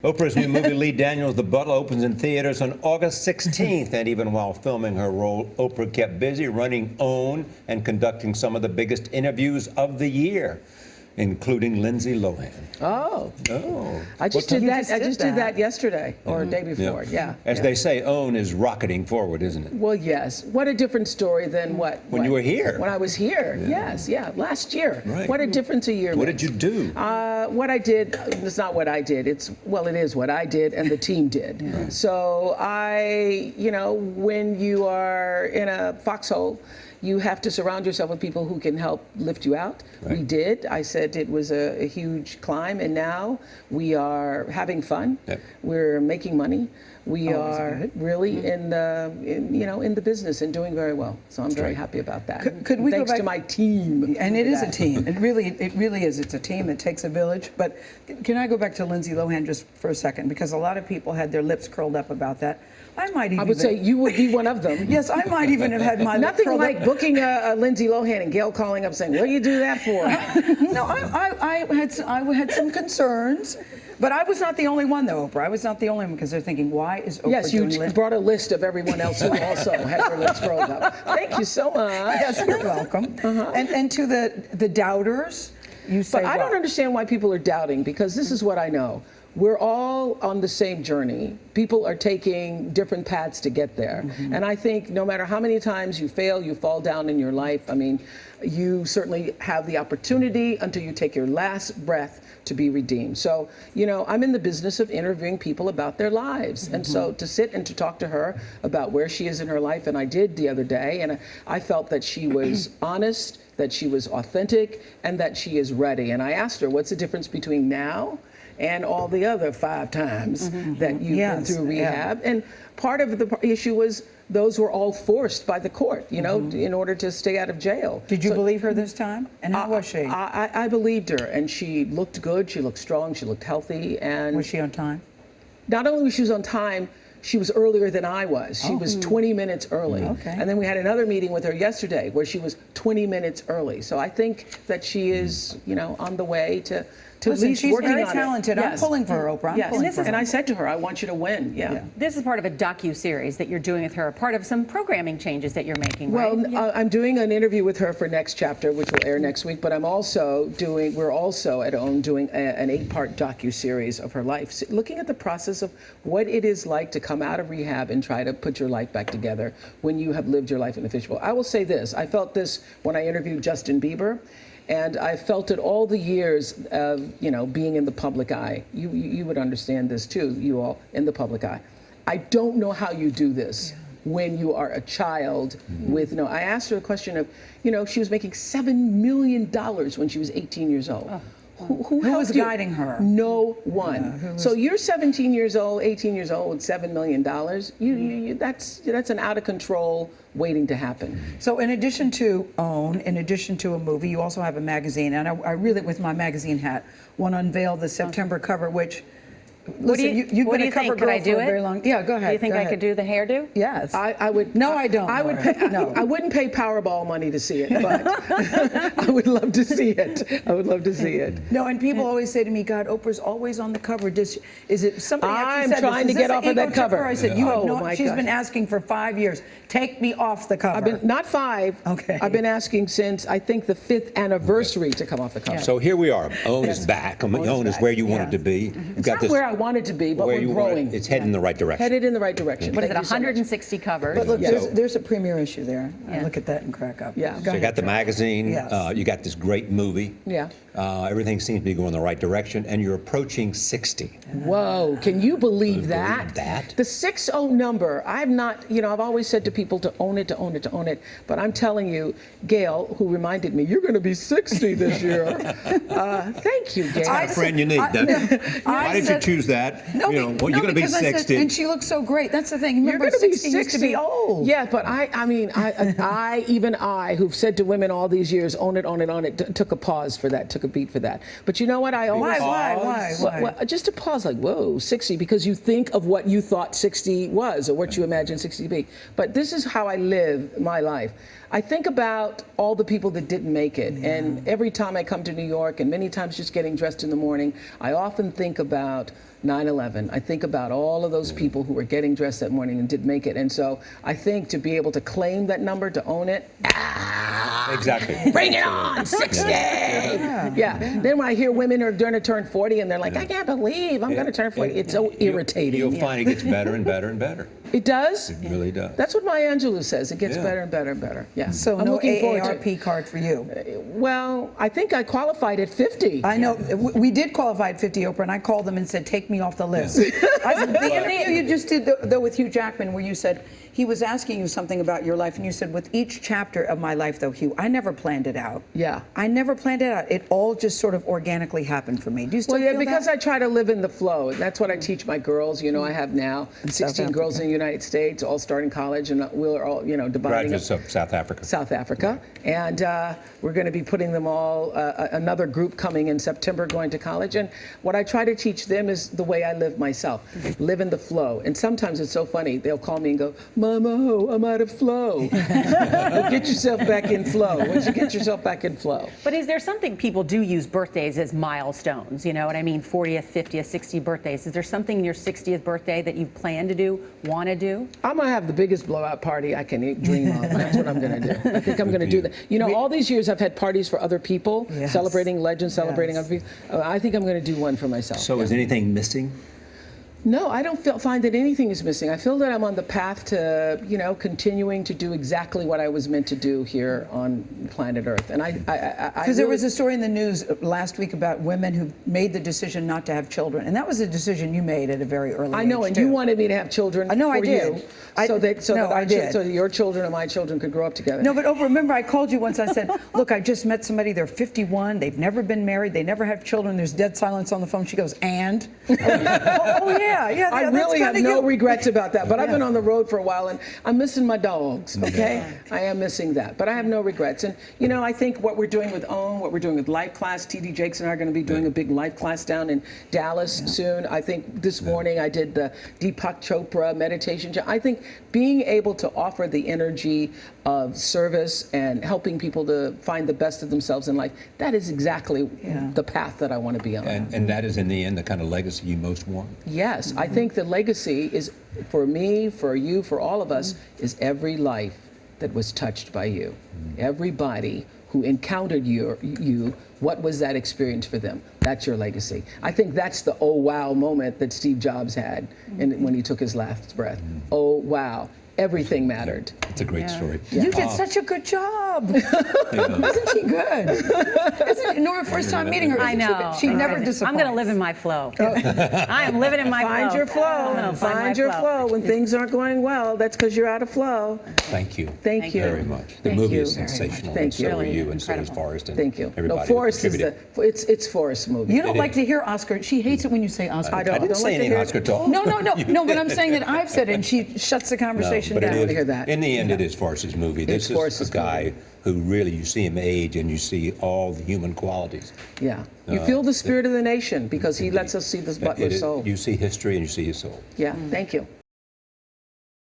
Oprah's new movie, Lee Daniels' The Butler, opens in theaters on August 16th. And even while filming her role, Oprah kept busy running OWN and conducting some of the biggest interviews of the year, including Lindsay Lohan. Oh. Oh. I just did that. I just did that yesterday or day before. Yeah. As they say, OWN is rocketing forward, isn't it? Well, yes. What a different story than when you were here. When I was here. Yes. Yeah. Last year. Right. What a difference a year What makes. did you do? What I did, it's not what I did. It is what I did and the team did. Right. So when you are in a foxhole, you have to surround yourself with people who can help lift you out. Right. We did. I said it was a huge climb, and now we are having fun. Yep. We're making money. We Always are good. really in the business and doing very well. So I'm very happy about that. Could we go Thanks back to my team. And it is a That. team. It really is. It's a team. It takes a village. But can I go back to Lindsay Lohan just for a second? Because a lot of people had their lips curled up about that. I would say you would be one of them. Yes, I might even have had my lips Nothing curled like up. booking a Lindsay Lohan and Gail calling up saying, "What do you do that for?" No, I had some concerns. But I was not the only one, though, Oprah. I was not the only one, because they're thinking, why is Oprah Yes, you doing brought a list of everyone else who also had their lips curled up. Thank you so much. Yes, you're welcome. And to the doubters, you say But I don't understand why people are doubting, because this is what I know. We're all on the same journey. People are taking different paths to get there. And I think no matter how many times you fail, you fall down in your life, I mean, you certainly have the opportunity until you take your last breath to be redeemed. So, I'm in the business of interviewing people about their lives. And so to sit and to talk to her about where she is in her life, and I did the other day, and I felt that she was honest, that she was authentic, and that she is ready. And I asked her, what's the difference between now and all the other 5 times that you've been through rehab? And part of the issue was those were all forced by the court, in order to stay out of jail. Did you believe her this time? And how was she? I believed her, and she looked good, she looked strong, she looked healthy. And Was she on time? not only was she on time, she was earlier than I was. She was 20 minutes early. Okay. And then we had another meeting with her yesterday where she was 20 minutes early. So I think that she is, on the way to Listen, at least she's working very on talented. it. I'm pulling for her, Oprah. I'm Yes. pulling for her. And I said to her, I want you to win. Yeah. This is part of a docu-series that you're doing with her, part of some programming changes that you're making, right? Well, I'm doing an interview with her for next chapter, which will air next week, but we're also at OWN doing an 8-part docu-series of her life, looking at the process of what it is like to come out of rehab and try to put your life back together when you have lived your life in the fishbowl. I will say this, I felt this when I interviewed Justin Bieber. And I felt it all the years of, being in the public eye. You would understand this too, you all in the public eye. I don't know how you do this when you are a child with no. I asked her a question of, she was making $7 million when she was 18 years old. Who was helped you? guiding her? No one. So you're 17 years old, 18 years old with $7 million. That's an out of control waiting to happen. So in addition to OWN, in addition to a movie, you also have a magazine. And I really, with my magazine hat, want to unveil the September cover, which, listen, you've been a cover girl for a very long time. Yeah, go ahead. Do you think I could do the hairdo? Yes. I would. No, I don't. I would pay, No. I wouldn't pay Powerball money to see it, but I would love to see it. I would love to see it. No, and people always say to me, God, Oprah's always on the cover. Is it somebody actually I'm said trying this? to Is get this off an of that ego trip cover. for her? I said, she's been asking for 5 years. Take me off the cover. Not 5. Okay. I've been asking since, I think, the 5th anniversary to come off the cover. So here we are. OWN is back. OWN is where you wanted to be. It's not where I wanted to be, but we're growing. It's heading in the right direction. Headed in the right direction. What is it, Thank you so much. 160 covers? But look, Yeah. there's a premiere issue there. I look at that and crack up. Yeah. So you got the magazine, Yes. you got this great movie. Yeah. Everything seems to be going the right direction, and you're approaching 60. Whoa, can you believe that? Believe that? The 60 number, I've always said to people to own it, but I'm telling you, Gail, who reminded me, you're going to be 60 this year. Thank you, Gail. What a friend you need. Why did you choose that? No, you're going to be because I 60. said, and she looks so great. That's the thing. You're Remember, going to be 60 used to be old. Yeah, but even I, who've said to women all these years, own it, took a pause for that, took a beat for that. But you know what? I always Why? Well, just a pause, like, whoa, 60, because you think of what you thought 60 was or what you imagined 60 to be. But this is how I live my life. I think about all the people that didn't make it, and every time I come to New York, and many times just getting dressed in the morning, I often think about 9/11. I think about all of those people who were getting dressed that morning and did make it. And so I think to be able to claim that number, to own it, Exactly. bring it on, 60. Yeah. Then when I hear women are going to turn 40 and they're like, I can't believe I'm going to turn 40. It's so irritating. You'll find it gets better and better and better. It does? It really does. That's what Maya Angelou says. It gets Yeah. better and better and better. Yeah. So I'm no looking forward to it. AARP card for you. Well, I think I qualified at 50. I know. We did qualify at 50, Oprah, and I called them and said, take me off the list. I said, the interview you just did, though, with Hugh Jackman, where you said, he was asking you something about your life, and you said, with each chapter of my life, though, Hugh, I never planned it out. Yeah. I never planned it out. It all just sort of organically happened for me. Do you still feel because that? I try to live in the flow. That's what I teach my girls. You know, I have now 16 girls in the United States, all starting college, and we're all, dividing Graduates up. of South Africa. South Africa. And we're going to be putting them all, another group coming in September going to college. And what I try to teach them is the way I live myself. Live in the flow. And sometimes it's so funny. They'll call me and go, Mama, I'm out of flow. Well, get yourself back in flow. Once you get yourself back in flow. But is there something, people do use birthdays as milestones, you know what I mean? 40th, 50th, 60th birthdays. Is there something in your 60th birthday that you plan to do, want to do? I'm going to have the biggest blowout party I can dream of. That's what I'm going to do. I think I'm going to do that. You know, all these years I've had parties for other people, Yes. celebrating legends, celebrating Yes. other people. I think I'm going to do one for myself. So is anything missing? No, I don't find that anything is missing. I feel that I'm on the path to, continuing to do exactly what I was meant to do here on planet Earth. And Because there was a story in the news last week about women who made the decision not to have children, and that was a decision you made at a very early age. I know, and too. you wanted me to have children. No, I for did. You, I did. so your children and my children could grow up together. No, but Oprah, remember I called you once. I said, look, I just met somebody. They're 51. They've never been married. They never have children. There's dead silence on the phone. She goes, and? Yeah. I really have no regrets about that. But I've been on the road for a while, and I'm missing my dogs, okay? I am missing that. But I have no regrets. And, I think what we're doing with OWN, what we're doing with Life Class, T.D. Jakes and I are going to be doing a big Life Class down in Dallas soon. I think this morning I did the Deepak Chopra meditation. I think being able to offer the energy of service and helping people to find the best of themselves in life, that is exactly the path that I want to be on. And that is, in the end, the kind of legacy you most want? Yes, I think the legacy is, for me, for you, for all of us, is every life that was touched by you. Everybody who encountered you, what was that experience for them? That's your legacy. I think that's the oh wow moment that Steve Jobs had when he took his last breath. Oh wow. Everything mattered. It's a great story. You did such a good job. Isn't she good? Isn't Nora, first time meeting her? I know. She never disappoints. I'm going to live in my flow. I am living in my Find flow. your flow. I'm gonna Find my your flow. When things aren't going well, that's because you're out of flow. Thank you. Thank you. Very much. The Thank movie you is very much. sensational. Thank and so you. are you, and Incredible. so is Forrest. And Thank you. Everybody No, who Forrest is contributed. it's Forrest's movie. You don't like to hear Oscar. She hates it when you say Oscar. I don't. I didn't say any Oscar talk. No, but I'm saying that I've said it, and she shuts the conversation but down. it I is, wanna hear that. in the end, it is Forrest's movie. It's This is Forrest's a guy movie. who really, you see him age and you see all the human qualities. Yeah. You feel the spirit of the nation because he lets us see this butler's It is- soul. You see history and you see his soul. Yeah. Thank you.